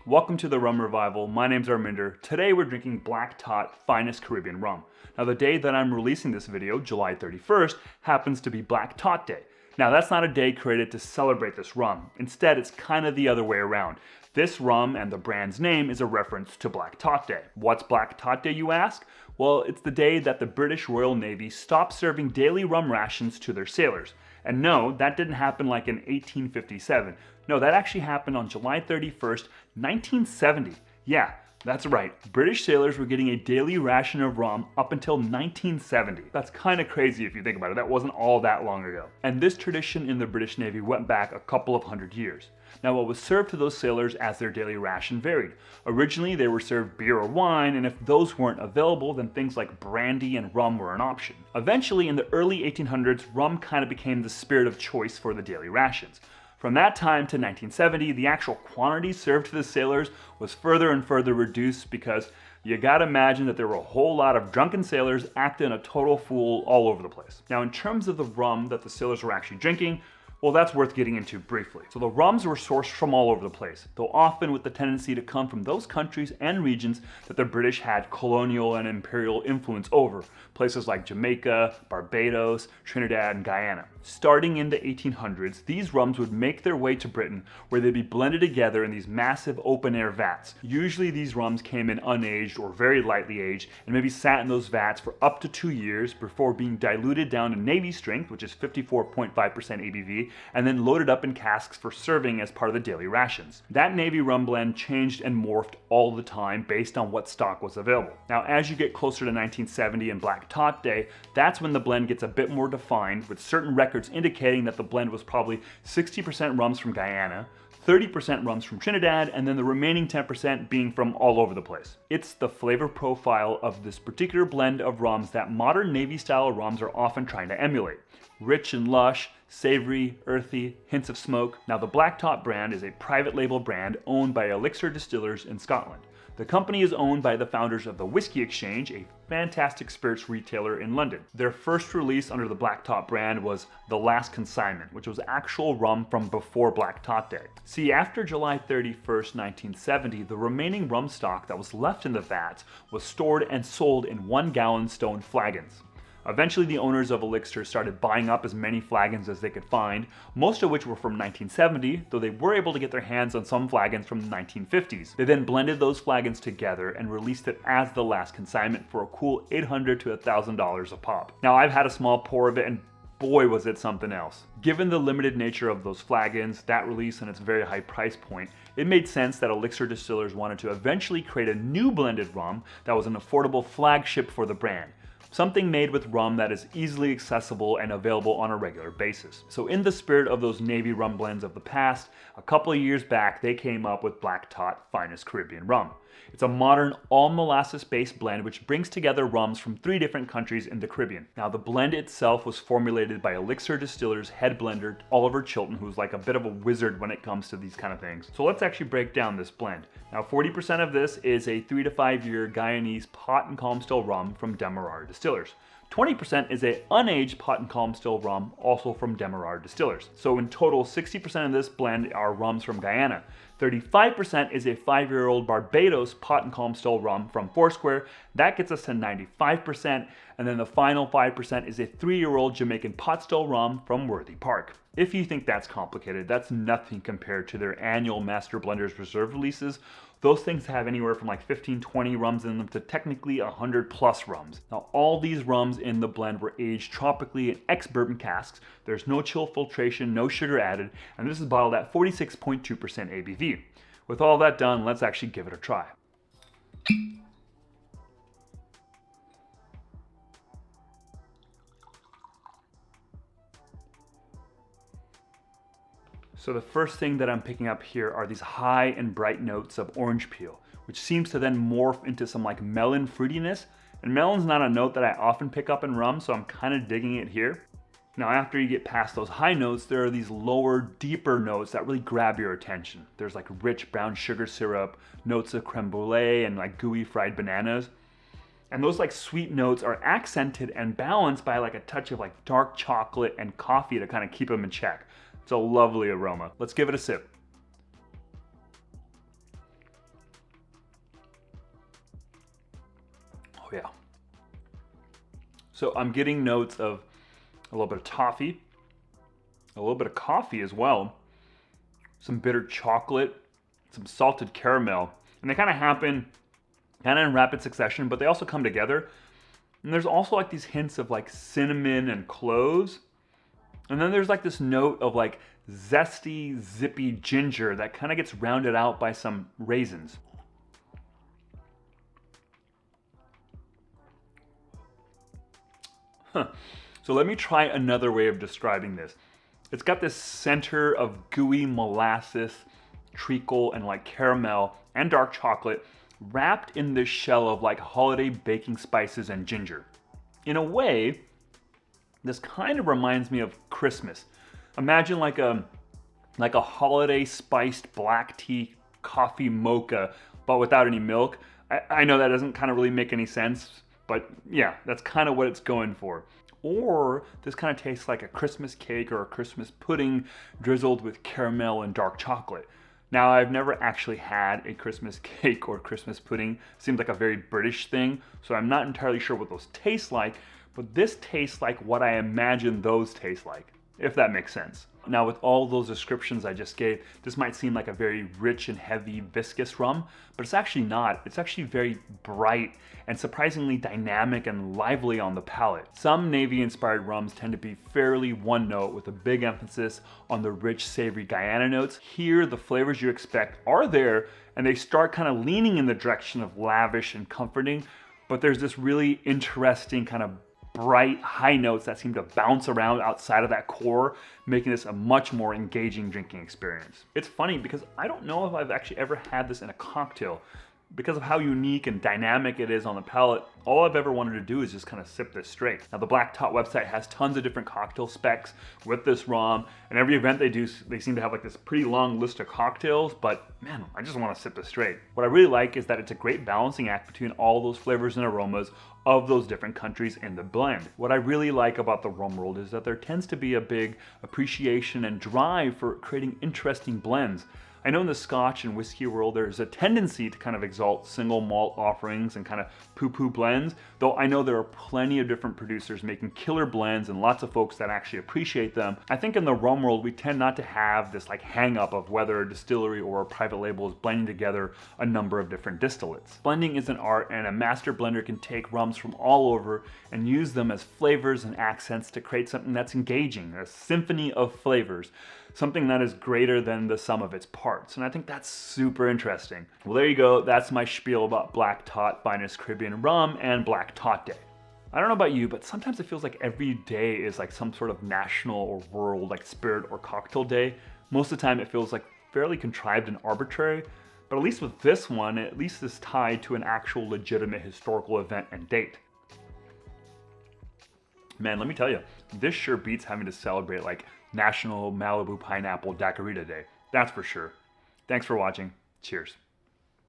Welcome to the Rum Revival. My name's Arminder. Today we're drinking Black Tot Finest Caribbean Rum. Now the day that I'm releasing this video, July 31st, happens to be Black Tot Day. Now that's not a day created to celebrate this rum. Instead, it's kind of the other way around. This rum and the brand's name is a reference to Black Tot Day. What's Black Tot Day, you ask? Well, it's the day that the British Royal Navy stopped serving daily rum rations to their sailors. And no, that didn't happen like in 1857. No, that actually happened on July 31st, 1970. Yeah, that's right. British sailors were getting a daily ration of rum up until 1970. That's kind of crazy if you think about it. That wasn't all that long ago. And this tradition in the British Navy went back a couple of hundred years. Now, what was served to those sailors as their daily ration varied. Originally, they were served beer or wine, and if those weren't available, then things like brandy and rum were an option. Eventually, in the early 1800s, rum kind of became the spirit of choice for the daily rations. From that time to 1970, the actual quantity served to the sailors was further and further reduced because you gotta imagine that there were a whole lot of drunken sailors acting a total fool all over the place. Now, in terms of the rum that the sailors were actually drinking, well, that's worth getting into briefly. So the rums were sourced from all over the place, though often with the tendency to come from those countries and regions that the British had colonial and imperial influence over, places like Jamaica, Barbados, Trinidad, and Guyana. Starting in the 1800s, these rums would make their way to Britain, where they'd be blended together in these massive open-air vats. Usually these rums came in unaged or very lightly aged, and maybe sat in those vats for up to 2 years before being diluted down to Navy strength, which is 54.5% ABV, and then loaded up in casks for serving as part of the daily rations. That Navy rum blend changed and morphed all the time based on what stock was available. Now, as you get closer to 1970 and Black Tot Day, that's when the blend gets a bit more defined, with certain records indicating that the blend was probably 60% rums from Guyana, 30% rums from Trinidad, and then the remaining 10% being from all over the place. It's the flavor profile of this particular blend of rums that modern Navy-style rums are often trying to emulate. Rich and lush, savory, earthy, hints of smoke. Now, the Black Tot brand is a private label brand owned by Elixir Distillers in Scotland. The company is owned by the founders of the Whiskey Exchange, a fantastic spirits retailer in London. Their first release under the Black Tot brand was The Last Consignment, which was actual rum from before Black Tot Day. See, after July 31st, 1970, the remaining rum stock that was left in the vats was stored and sold in 1-gallon stone flagons. Eventually, the owners of Elixir started buying up as many flagons as they could find, most of which were from 1970, though they were able to get their hands on some flagons from the 1950s. They then blended those flagons together and released it as The Last Consignment for a cool $800 to $1,000 a pop. Now, I've had a small pour of it, and boy was it something else. Given the limited nature of those flagons, that release, and its very high price point, it made sense that Elixir Distillers wanted to eventually create a new blended rum that was an affordable flagship for the brand. Something made with rum that is easily accessible and available on a regular basis. So in the spirit of those Navy rum blends of the past, a couple of years back they came up with Black Tot Finest Caribbean Rum. It's a modern, all molasses-based blend which brings together rums from 3 different countries in the Caribbean. Now, the blend itself was formulated by Elixir Distillers head blender Oliver Chilton, who's like a bit of a wizard when it comes to these kind of things. So let's actually break down this blend. Now, 40% of this is a 3 to 5 year Guyanese pot and calm still rum from Demerara Distillers. 20% is a unaged pot and calm still rum, also from Demerara Distillers. So in total, 60% of this blend are rums from Guyana. 35% is a 5-year-old Barbados pot and calm still rum from Foursquare. That gets us to 95%. And then the final 5% is a 3-year-old Jamaican pot still rum from Worthy Park. If you think that's complicated, that's nothing compared to their annual Master Blenders Reserve releases. Those things have anywhere from like 15, 20 rums in them to technically 100 plus rums. Now, all these rums in the blend were aged tropically in ex-bourbon casks. There's no chill filtration, no sugar added, and this is bottled at 46.2% ABV. With all that done, let's actually give it a try. So the first thing that I'm picking up here are these high and bright notes of orange peel, which seems to then morph into some like melon fruitiness. And melon's not a note that I often pick up in rum, so I'm kind of digging it here. Now, after you get past those high notes, there are these lower, deeper notes that really grab your attention. There's like rich brown sugar syrup, notes of creme brulee, and like gooey fried bananas. And those like sweet notes are accented and balanced by like a touch of like dark chocolate and coffee to kind of keep them in check. It's a lovely aroma. Let's give it a sip. yeah. So I'm getting notes of a little bit of toffee, a little bit of coffee as well, some bitter chocolate, some salted caramel, and they kind of happen kind of in rapid succession, but they also come together. And there's also like these hints of like cinnamon and cloves. And then there's like this note of like zesty, zippy ginger that kind of gets rounded out by some raisins. So let me try another way of describing this. It's got this center of gooey molasses, treacle, and like caramel and dark chocolate wrapped in this shell of like holiday baking spices and ginger. In a way, this kind of reminds me of Christmas. Imagine like a holiday spiced black tea coffee mocha, but without any milk. I know that doesn't kind of really make any sense, but yeah, that's kind of what it's going for. Or this kind of tastes like a Christmas cake or a Christmas pudding drizzled with caramel and dark chocolate. Now, I've never actually had a Christmas cake or Christmas pudding. Seems like a very British thing, so I'm not entirely sure what those taste like, but this tastes like what I imagine those taste like, if that makes sense. Now, with all those descriptions I just gave, this might seem like a very rich and heavy, viscous rum, but it's actually not. It's actually very bright and surprisingly dynamic and lively on the palate. Some Navy-inspired rums tend to be fairly one note with a big emphasis on the rich, savory Guyana notes. Here, the flavors you expect are there, and they start kind of leaning in the direction of lavish and comforting, but there's this really interesting kind of bright high notes that seem to bounce around outside of that core, making this a much more engaging drinking experience. It's funny because I don't know if I've actually ever had this in a cocktail. Because of how unique and dynamic it is on the palate, all I've ever wanted to do is just kind of sip this straight. Now, the Black Tot website has tons of different cocktail specs with this rum, and every event they do, they seem to have like this pretty long list of cocktails, but man, I just want to sip this straight. What I really like is that it's a great balancing act between all those flavors and aromas of those different countries in the blend. What I really like about the rum world is that there tends to be a big appreciation and drive for creating interesting blends. I know in the Scotch and whiskey world, there's a tendency to kind of exalt single malt offerings and kind of poo-poo blends, though I know there are plenty of different producers making killer blends and lots of folks that actually appreciate them. I think in the rum world, we tend not to have this like hang up of whether a distillery or a private label is blending together a number of different distillates. Blending is an art, and a master blender can take rums from all over and use them as flavors and accents to create something that's engaging, a symphony of flavors. Something that is greater than the sum of its parts. And I think that's super interesting. Well, there you go. That's my spiel about Black Tot Finest Caribbean Rum and Black Tot Day. I don't know about you, but sometimes it feels like every day is like some sort of national or world like spirit or cocktail day. Most of the time it feels like fairly contrived and arbitrary, but at least with this one, at least it's tied to an actual legitimate historical event and date. Man, let me tell you, this sure beats having to celebrate like National Malibu Pineapple Daiquiri Day. That's for sure. Thanks for watching. Cheers.